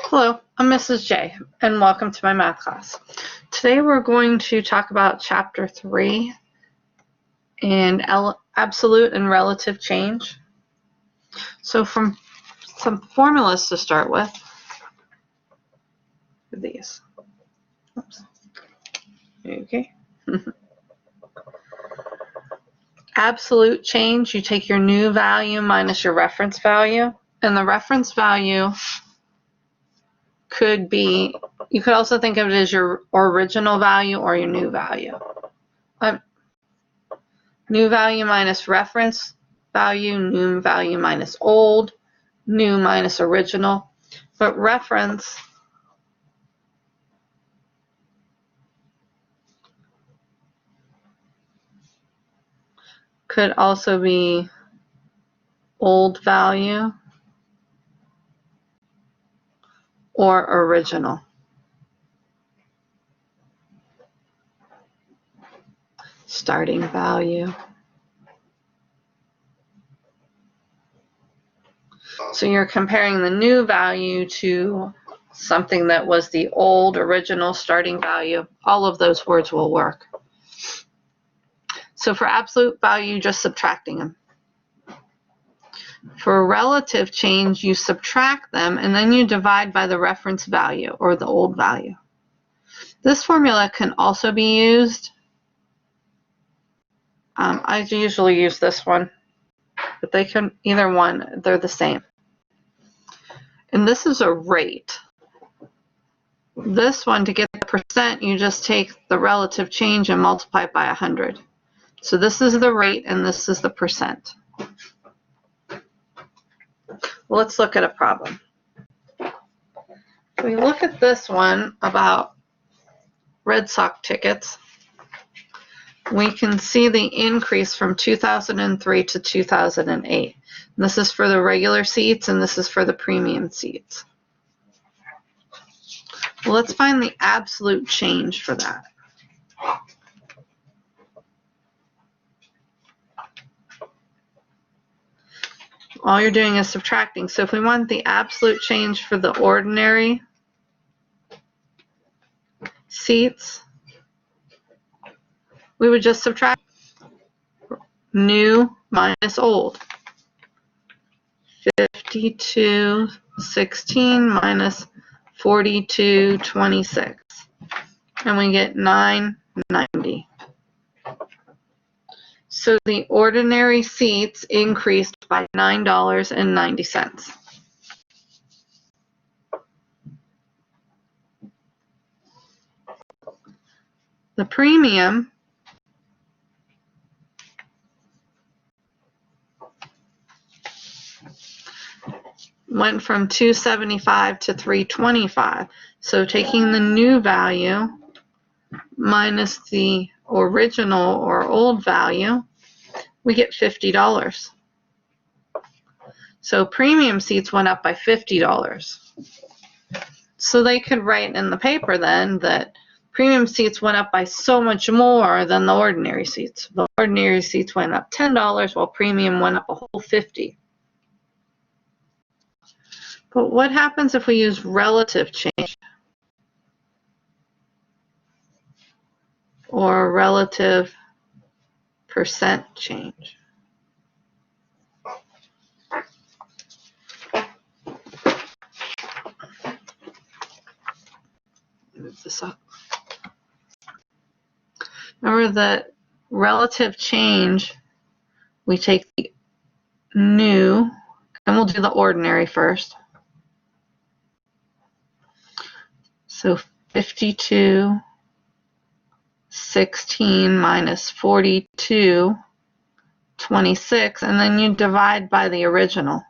Hello, I'm Mrs. J, and welcome to my math class. Today we're going to talk about Chapter 3 and absolute and relative change. So from some formulas to start with, these. Oops. Okay. Absolute change, you take your new value minus your reference value, and the reference value could be, you could also think of it as your original value or your new value. New value minus reference value, new value minus old, new minus original. But reference could also be old value or original. Starting value. So you're comparing the new value to something that was the old original starting value. All of those words will work. So for absolute value, just subtracting them. For relative change, you subtract them and then you divide by the reference value or the old value. This formula can also be used. I usually use this one, but they can, either one, they're the same. And this is a rate. This one, to get the percent, you just take the relative change and multiply it by 100. So this is the rate and this is the percent. Well, let's look at a problem. If we look at this one about Red Sox tickets, we can see the increase from 2003 to 2008. And this is for the regular seats and this is for the premium seats. Well, let's find the absolute change for that. All you're doing is subtracting. So if we want the absolute change for the ordinary seats, we would just subtract new minus old. 5216 minus 4226. And we get 990. So the ordinary seats increased by $9.90. The premium went from $275 to $325. So taking the new value minus the original or old value, we get $50. So premium seats went up by $50. So they could write in the paper then that premium seats went up by so much more than the ordinary seats. The ordinary seats went up $10 while premium went up a whole $50. But what happens if we use relative change or relative percent change? Move this up. Remember that relative change, we take the new, and we'll do the ordinary first. So 5216 minus 4226, and then you divide by the original.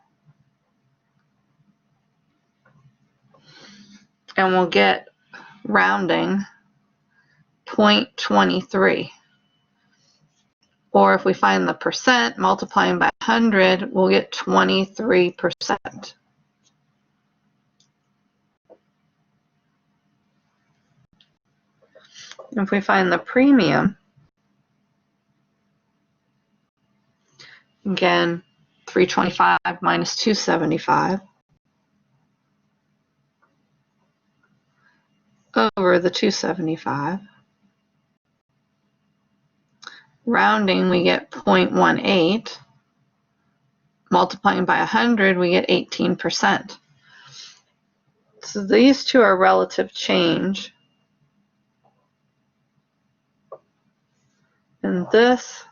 And we'll get, rounding, 0.23. Or if we find the percent, multiplying by 100, we'll get 23%. If we find the premium, again, 325 minus 275, over the 275. Rounding, we get 0.18. Multiplying by 100, we get 18%. So these two are relative change. And this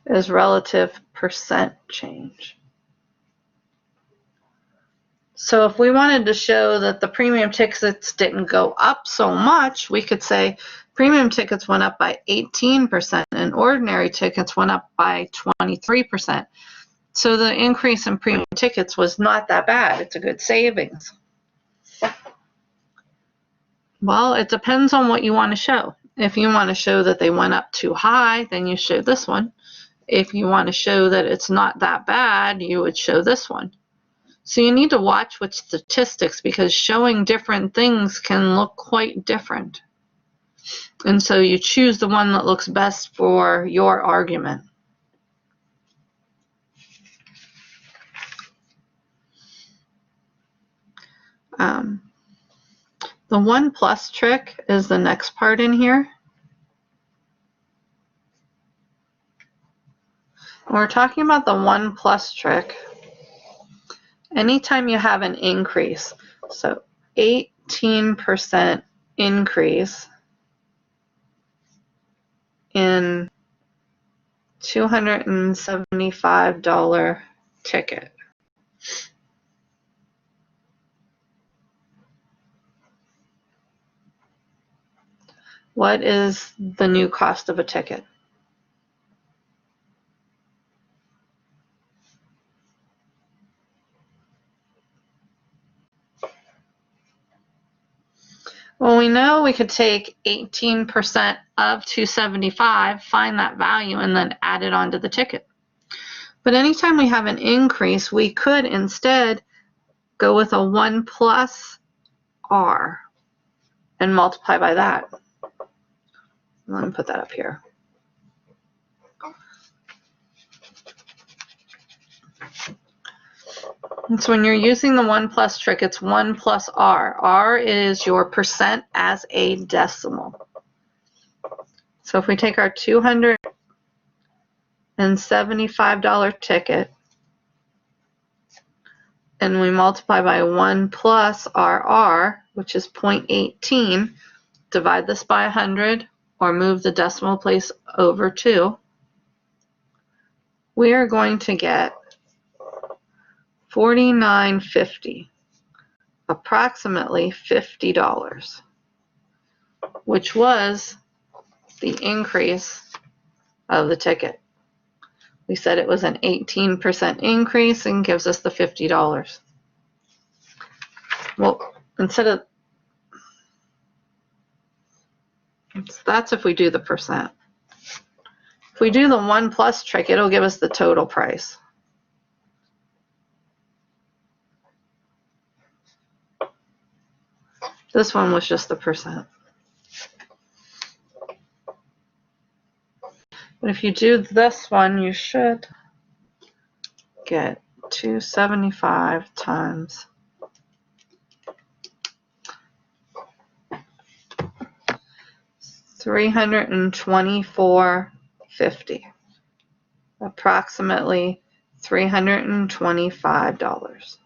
is relative percent change. So if we wanted to show that the premium tickets didn't go up so much, we could say premium tickets went up by 18% and ordinary tickets went up by 23%. So the increase in premium tickets was not that bad. It's a good savings. Well, it depends on what you want to show. If you want to show that they went up too high, then you show this one. If you want to show that it's not that bad, you would show this one. So you need to watch with statistics because showing different things can look quite different. And so you choose the one that looks best for your argument. The 1 plus trick is the next part in here. We're talking about the 1 plus trick. Anytime you have an increase, so 18% increase in $275 ticket. What is the new cost of a ticket? Well, we know we could take 18% of 275, find that value, and then add it onto the ticket. But anytime we have an increase, we could instead go with a 1 plus R and multiply by that. Let me put that up here. And so when you're using the 1 plus trick, it's 1 plus R. R is your percent as a decimal. So if we take our $275 ticket and we multiply by 1 plus RR, which is 0.18, divide this by 100 or move the decimal place over 2, we are going to get $49.50, approximately $50, which was the increase of the ticket. We said it was an 18% increase and gives us the $50. Well, that's if we do the percent. If we do the 1 plus trick, it'll give us the total price. This one was just the percent. But if you do this one, you should get 275 times $324.50, approximately $325.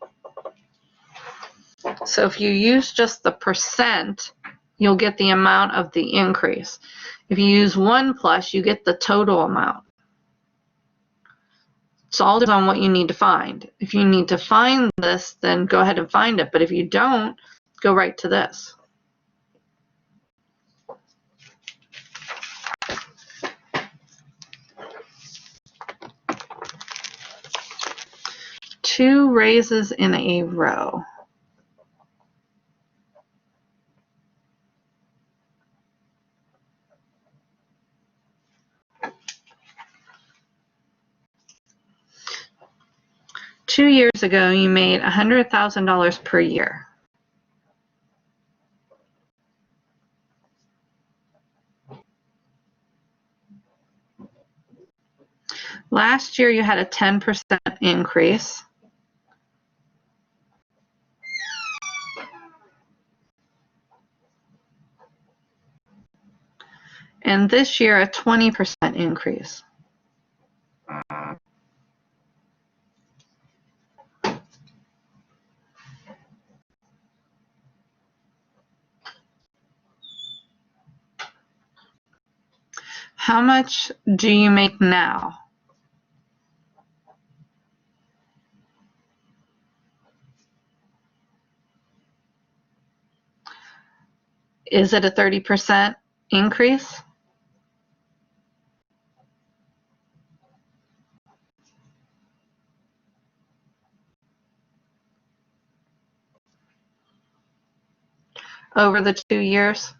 So if you use just the percent, you'll get the amount of the increase. If you use 1 plus, you get the total amount. It's all depends on what you need to find. If you need to find this, then go ahead and find it. But if you don't, go right to this. Two raises in a row. Two years ago, you made $100,000 per year. Last year, you had a 10% increase. and this year a 20% increase. How much do you make now? Is it a 30% increase? Over the 2 years?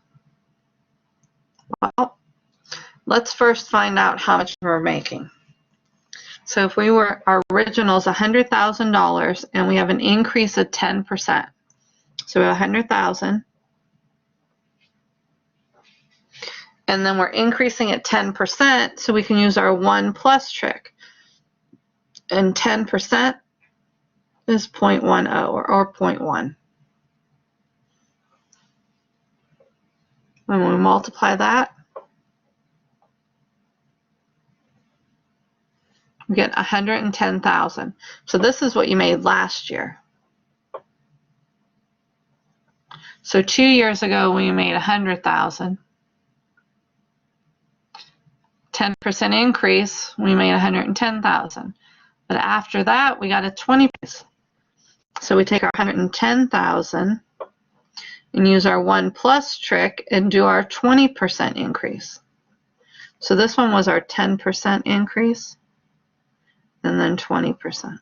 Well, let's first find out how much we're making. So if our original is $100,000 and we have an increase of 10%. So we have 100,000. And then we're increasing at 10%, so we can use our 1 plus trick. And 10% is 0.10 or 0.1. When we multiply that, we get 110,000. So this is what you made last year. So 2 years ago we made 100,000. 10% increase, we made 110,000. But after that, we got a 20%. So we take our 110,000 and use our 1 plus trick and do our 20% increase. So this one was our 10% increase and then 20%.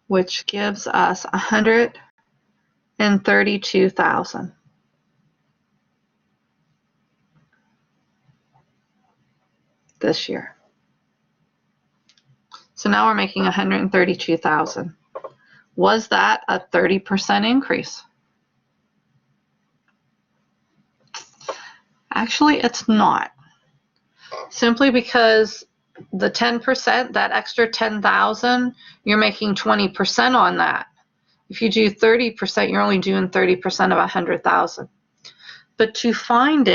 Which gives us 132,000. This year. So now we're making 132,000. Was that a 30% increase? Actually, it's not. Simply because the 10%, that extra 10,000, you're making 20% on that. If you do 30%, you're only doing 30% of 100,000. But to find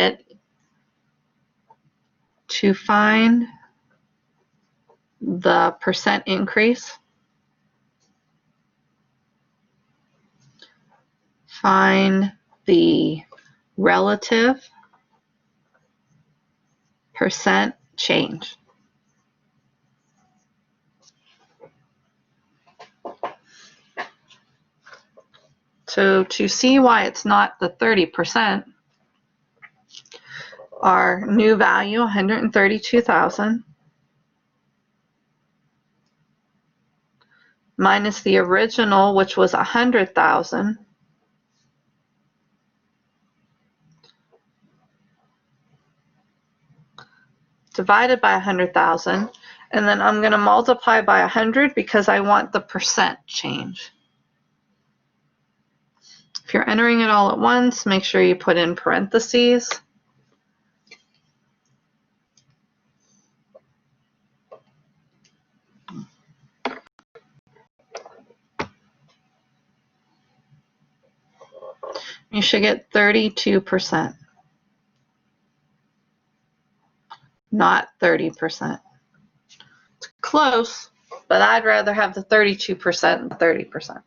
the percent increase, find the relative percent change. So to see why it's not the 30%, our new value, 132,000, minus the original, which was 100,000, divided by 100,000, and then I'm going to multiply by 100 because I want the percent change. If you're entering it all at once, make sure you put in parentheses. You should get 32%, not 30%. It's close, but I'd rather have the 32% than 30%.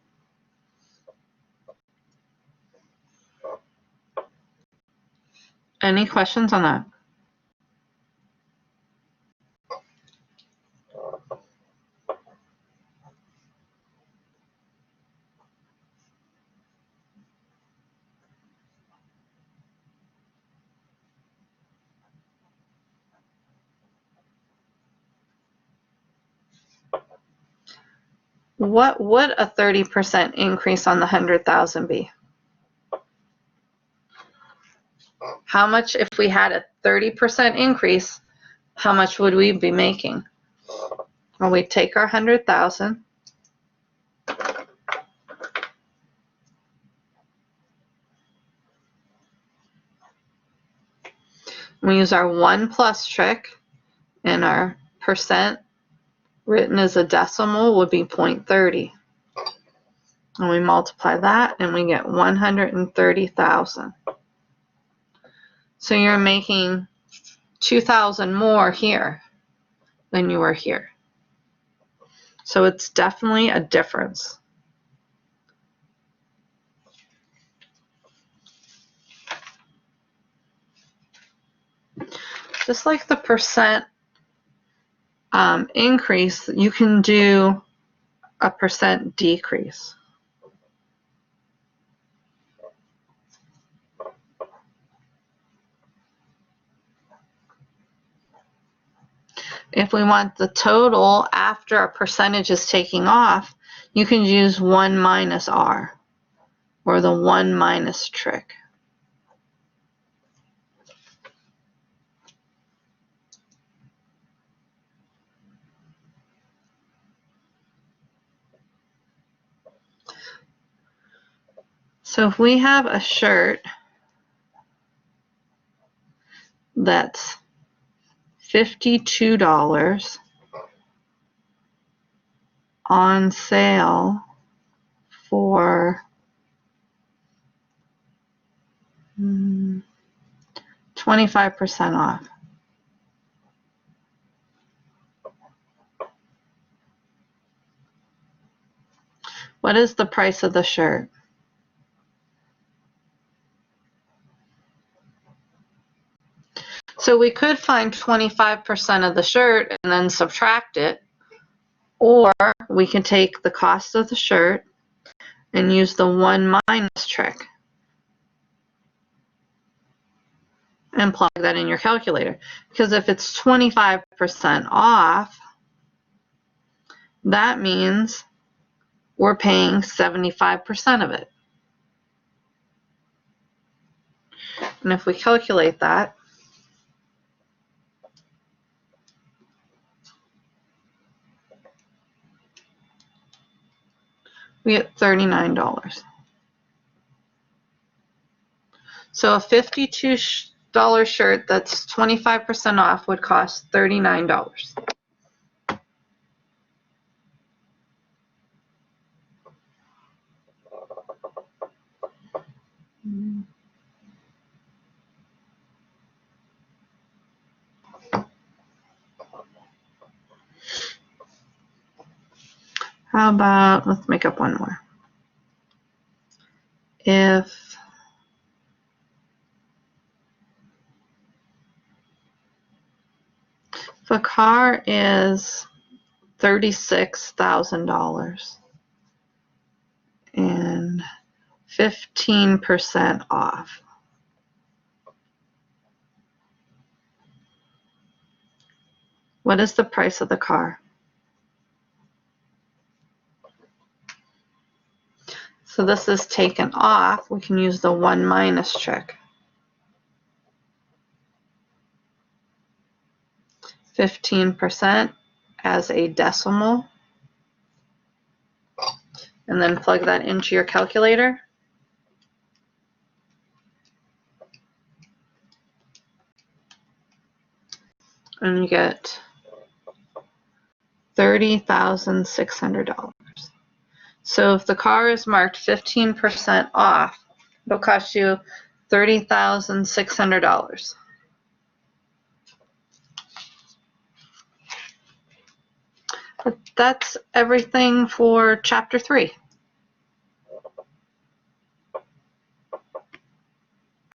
Any questions on that? What would a 30% increase on the 100,000 be? How much, if we had a 30% increase, how much would we be making? Well, we'd take our 100,000, we use our 1 plus trick, and our percent written as a decimal would be 0.30. And we multiply that and we get 130,000. So you're making 2,000 more here than you were here. So it's definitely a difference. Just like the percent increase, you can do a percent decrease. If we want the total after a percentage is taking off, you can use 1 minus R, or the 1 minus trick. So if we have a shirt that's $52 on sale for 25% off. What is the price of the shirt? So we could find 25% of the shirt and then subtract it, or we can take the cost of the shirt and use the 1 minus trick and plug that in your calculator. Because if it's 25% off, that means we're paying 75% of it. And if we calculate that, we get $39. So a $52 shirt that's 25% off would cost $39. How about, let's make up one more. If a car is $36,000 and 15% off, what is the price of the car? So this is taken off. We can use the 1 minus trick. 15% as a decimal, and then plug that into your calculator. And you get $30,600. So if the car is marked 15% off, it'll cost you $30,600. But that's everything for Chapter 3.